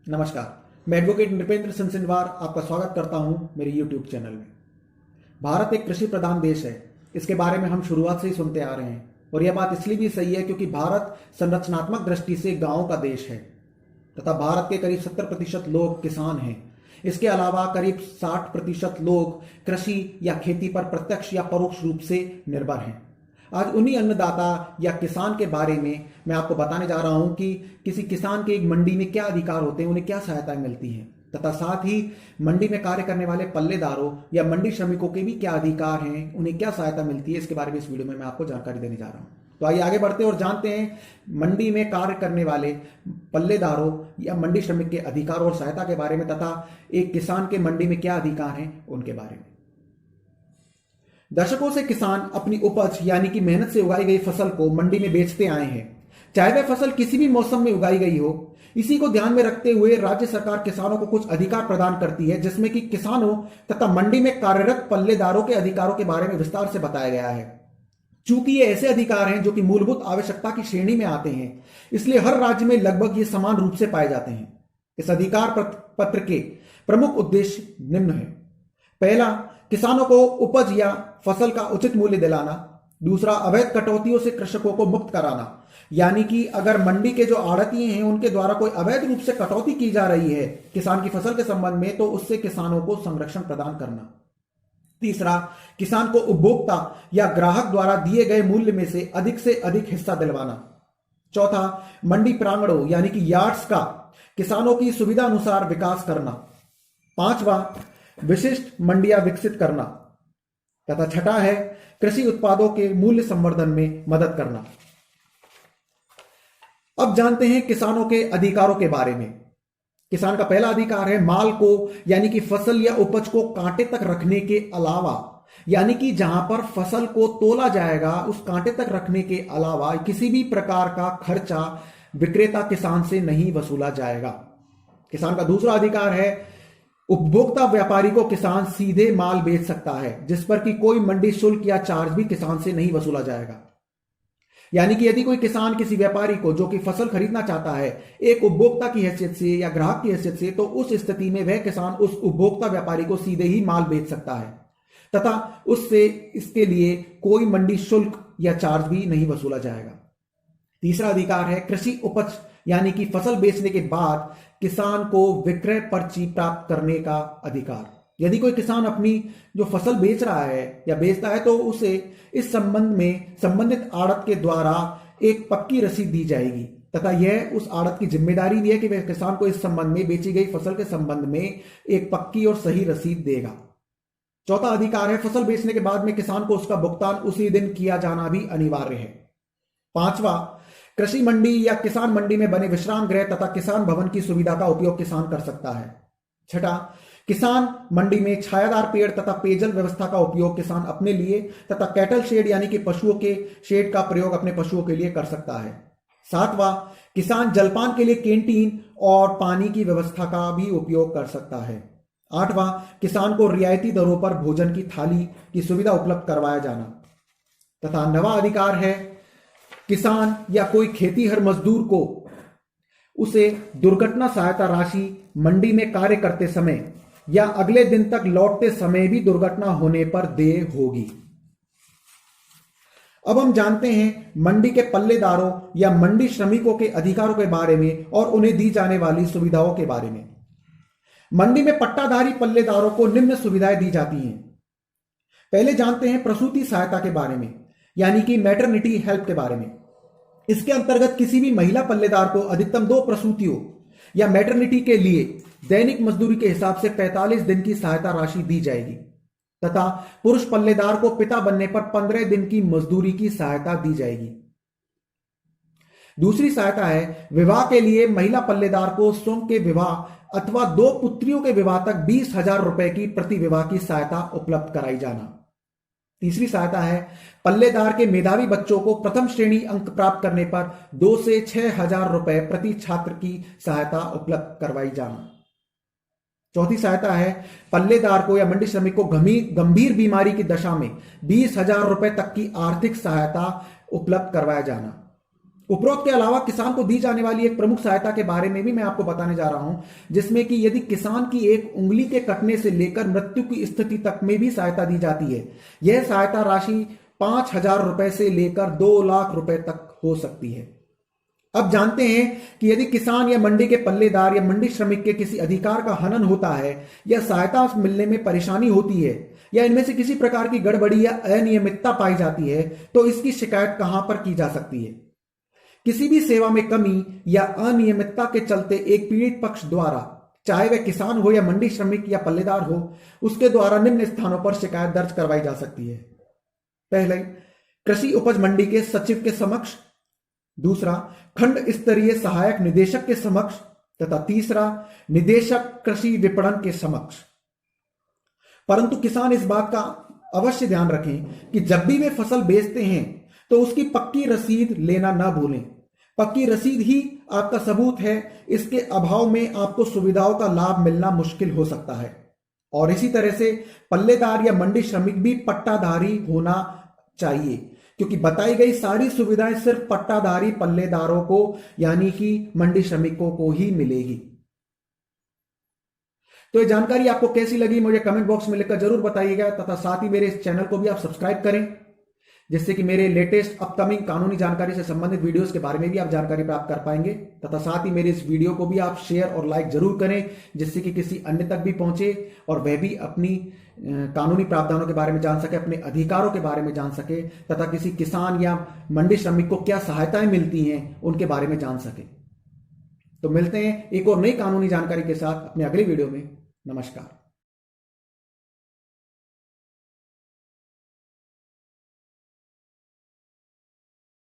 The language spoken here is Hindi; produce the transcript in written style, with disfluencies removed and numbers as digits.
नमस्कार। मैं एडवोकेट नृपेंद्र सिंह आपका स्वागत करता हूं मेरे यूट्यूब चैनल में। भारत एक कृषि प्रधान देश है। इसके बारे में हम शुरुआत से ही सुनते आ रहे हैं और यह बात इसलिए भी सही है क्योंकि भारत संरचनात्मक दृष्टि से गांवों का देश है तथा भारत के करीब 70% लोग किसान हैं। इसके अलावा करीब 60% लोग कृषि या खेती पर प्रत्यक्ष या परोक्ष रूप से निर्भर हैं। आज उन्हीं अन्नदाता या किसान के बारे में मैं आपको बताने जा रहा हूं कि किसी किसान के एक मंडी में क्या अधिकार होते हैं, उन्हें क्या सहायताएं मिलती हैं तथा साथ ही मंडी में कार्य करने वाले पल्लेदारों या मंडी श्रमिकों के भी क्या अधिकार हैं, उन्हें क्या सहायता मिलती है। इसके बारे में इस वीडियो में मैं आपको जानकारी देने जा रहा हूं। तो आइए आगे बढ़ते हैं और जानते हैं मंडी में कार्य करने वाले पल्लेदारों या मंडी श्रमिक के अधिकार और सहायता के बारे में तथा एक किसान के मंडी में क्या अधिकार हैं उनके बारे में। दशकों से किसान अपनी उपज यानी कि मेहनत से उगाई गई फसल को मंडी में बेचते आए हैं, चाहे वह फसल किसी भी मौसम में उगाई गई हो। इसी को ध्यान में रखते हुए राज्य सरकार किसानों को कुछ अधिकार प्रदान करती है, जिसमें कि किसानों तथा मंडी में कार्यरत पल्लेदारों के अधिकारों के बारे में विस्तार से बताया गया है। चूंकि ये ऐसे अधिकार हैं जो कि मूलभूत आवश्यकता की श्रेणी में आते हैं, इसलिए हर राज्य में लगभग ये समान रूप से पाए जाते हैं। इस अधिकार पत्र के प्रमुख उद्देश्य निम्न है। पहला, किसानों को उपज या फसल का उचित मूल्य दिलाना। दूसरा, अवैध कटौतियों से कृषकों को मुक्त कराना, यानी कि अगर मंडी के जो आड़ती हैं उनके द्वारा कोई अवैध रूप से कटौती की जा रही है किसान की फसल के संबंध में, तो उससे किसानों को संरक्षण प्रदान करना। तीसरा, किसान को उपभोक्ता या ग्राहक द्वारा दिए गए मूल्य में से अधिक हिस्सा दिलवाना। चौथा, मंडी प्रांगणों यानी कि यार्ड्स का किसानों की सुविधा अनुसार विकास करना। पांचवा, विशिष्ट मंडियां विकसित करना तथा छठा है कृषि उत्पादों के मूल्य संवर्धन में मदद करना। अब जानते हैं किसानों के अधिकारों के बारे में। किसान का पहला अधिकार है माल को यानी कि फसल या उपज को कांटे तक रखने के अलावा, यानी कि जहां पर फसल को तोला जाएगा उस कांटे तक रखने के अलावा किसी भी प्रकार का खर्चा विक्रेता किसान से नहीं वसूला जाएगा। किसान का दूसरा अधिकार है उपभोक्ता व्यापारी को किसान सीधे माल बेच सकता है, जिस पर कि कोई मंडी शुल्क या चार्ज भी किसान से नहीं वसूला जाएगा। यानी कि यदि कोई किसान किसी व्यापारी को जो कि फसल खरीदना चाहता है एक उपभोक्ता की हैसियत से या ग्राहक की हैसियत से, तो उस स्थिति में वह किसान उस उपभोक्ता व्यापारी को सीधे ही माल बेच सकता है तथा उससे इसके लिए कोई मंडी शुल्क या चार्ज भी नहीं वसूला जाएगा। तीसरा अधिकार है कृषि उपज यानी कि फसल बेचने के बाद किसान को विक्रय पर्ची प्राप्त करने का अधिकार। यदि कोई किसान अपनी जो फसल बेच रहा है या बेचता है तो उसे इस संबंध में संबंधित आड़त के द्वारा एक पक्की रसीद दी जाएगी तथा यह उस आड़त की जिम्मेदारी भी है कि वह किसान को इस संबंध में बेची गई फसल के संबंध में एक पक्की और सही रसीद देगा। चौथा अधिकार है फसल बेचने के बाद में किसान को उसका भुगतान उसी दिन किया जाना भी अनिवार्य है। पांचवा, कृषि मंडी या किसान मंडी में बने विश्राम गृह तथा किसान भवन की सुविधा का उपयोग किसान कर सकता है। छठा, किसान मंडी में छायादार पेड़ तथा पेयजल व्यवस्था का उपयोग किसान अपने लिए तथा कैटल शेड यानी कि पशुओं के शेड का प्रयोग अपने पशुओं के लिए कर सकता है। सातवां, किसान जलपान के लिए कैंटीन और पानी की व्यवस्था का भी उपयोग कर सकता है। आठवां, किसान को रियायती दरों पर भोजन की थाली की सुविधा उपलब्ध करवाया जाना। तथा नवा अधिकार है किसान या कोई खेतीहर मजदूर को उसे दुर्घटना सहायता राशि मंडी में कार्य करते समय या अगले दिन तक लौटते समय भी दुर्घटना होने पर देय होगी। अब हम जानते हैं मंडी के पल्लेदारों या मंडी श्रमिकों के अधिकारों के बारे में और उन्हें दी जाने वाली सुविधाओं के बारे में। मंडी में पट्टाधारी पल्लेदारों को निम्न सुविधाएं दी जाती हैं। पहले जानते हैं प्रसूति सहायता के बारे में, यानी कि मैटरनिटी हेल्प के बारे में। इसके अंतर्गत किसी भी महिला पल्लेदार को अधिकतम 2 प्रसूतियों या मैटरनिटी के लिए दैनिक मजदूरी के हिसाब से 45 दिन की सहायता राशि दी जाएगी तथा पुरुष पल्लेदार को पिता बनने पर 15 दिन की मजदूरी की सहायता दी जाएगी। दूसरी सहायता है विवाह के लिए महिला पल्लेदार को स्वयं के विवाह अथवा 2 पुत्रियों के विवाह तक 20,000 रुपए की प्रति विवाह की सहायता उपलब्ध कराई जाना। तीसरी सहायता है पल्लेदार के मेधावी बच्चों को प्रथम श्रेणी अंक प्राप्त करने पर 2 से 6,000 रुपए प्रति छात्र की सहायता उपलब्ध करवाई जाना। चौथी सहायता है पल्लेदार को या मंडी श्रमिक को गंभीर बीमारी की दशा में 20,000 रुपए तक की आर्थिक सहायता उपलब्ध करवाया जाना। उपरोक्त के अलावा किसान को दी जाने वाली एक प्रमुख सहायता के बारे में भी मैं आपको बताने जा रहा हूं, जिसमें कि यदि किसान की एक उंगली के कटने से लेकर मृत्यु की स्थिति तक में भी सहायता दी जाती है। यह सहायता राशि 5,000 रुपए से लेकर 2 लाख रुपए तक हो सकती है। अब जानते हैं कि यदि किसान या मंडी के पल्लेदार या मंडी श्रमिक के किसी अधिकार का हनन होता है या सहायता मिलने में परेशानी होती है या इनमें से किसी प्रकार की गड़बड़ी या अनियमितता पाई जाती है, तो इसकी शिकायत कहां पर की जा सकती है? किसी भी सेवा में कमी या अनियमितता के चलते एक पीड़ित पक्ष द्वारा, चाहे वह किसान हो या मंडी श्रमिक या पल्लेदार हो, उसके द्वारा निम्न स्थानों पर शिकायत दर्ज करवाई जा सकती है। पहले, कृषि उपज मंडी के सचिव के समक्ष। दूसरा, खंड स्तरीय सहायक निदेशक के समक्ष। तथा तीसरा, निदेशक कृषि विपणन के समक्ष। परंतु किसान इस बात का अवश्य ध्यान रखें कि जब भी वे फसल बेचते हैं तो उसकी पक्की रसीद लेना ना भूलें। पक्की रसीद ही आपका सबूत है। इसके अभाव में आपको सुविधाओं का लाभ मिलना मुश्किल हो सकता है। और इसी तरह से पल्लेदार या मंडी श्रमिक भी पट्टाधारी होना चाहिए, क्योंकि बताई गई सारी सुविधाएं सिर्फ पट्टाधारी पल्लेदारों को यानी कि मंडी श्रमिकों को ही मिलेगी। तो ये जानकारी आपको कैसी लगी मुझे कमेंट बॉक्स में लिखकर जरूर बताइएगा, तथा साथ ही मेरे इस चैनल को भी आप सब्सक्राइब करें, जिससे कि मेरे लेटेस्ट अपकमिंग कानूनी जानकारी से संबंधित वीडियोस के बारे में भी आप जानकारी प्राप्त कर पाएंगे। तथा साथ ही मेरे इस वीडियो को भी आप शेयर और लाइक जरूर करें, जिससे कि किसी अन्य तक भी पहुंचे और वह भी अपनी कानूनी प्रावधानों के बारे में जान सके, अपने अधिकारों के बारे में जान सके, तथा किसी किसान या मंडी श्रमिक को क्या सहायताएं मिलती हैं उनके बारे में जान सके। तो मिलते हैं एक और नई कानूनी जानकारी के साथ अपने अगले वीडियो में। नमस्कार।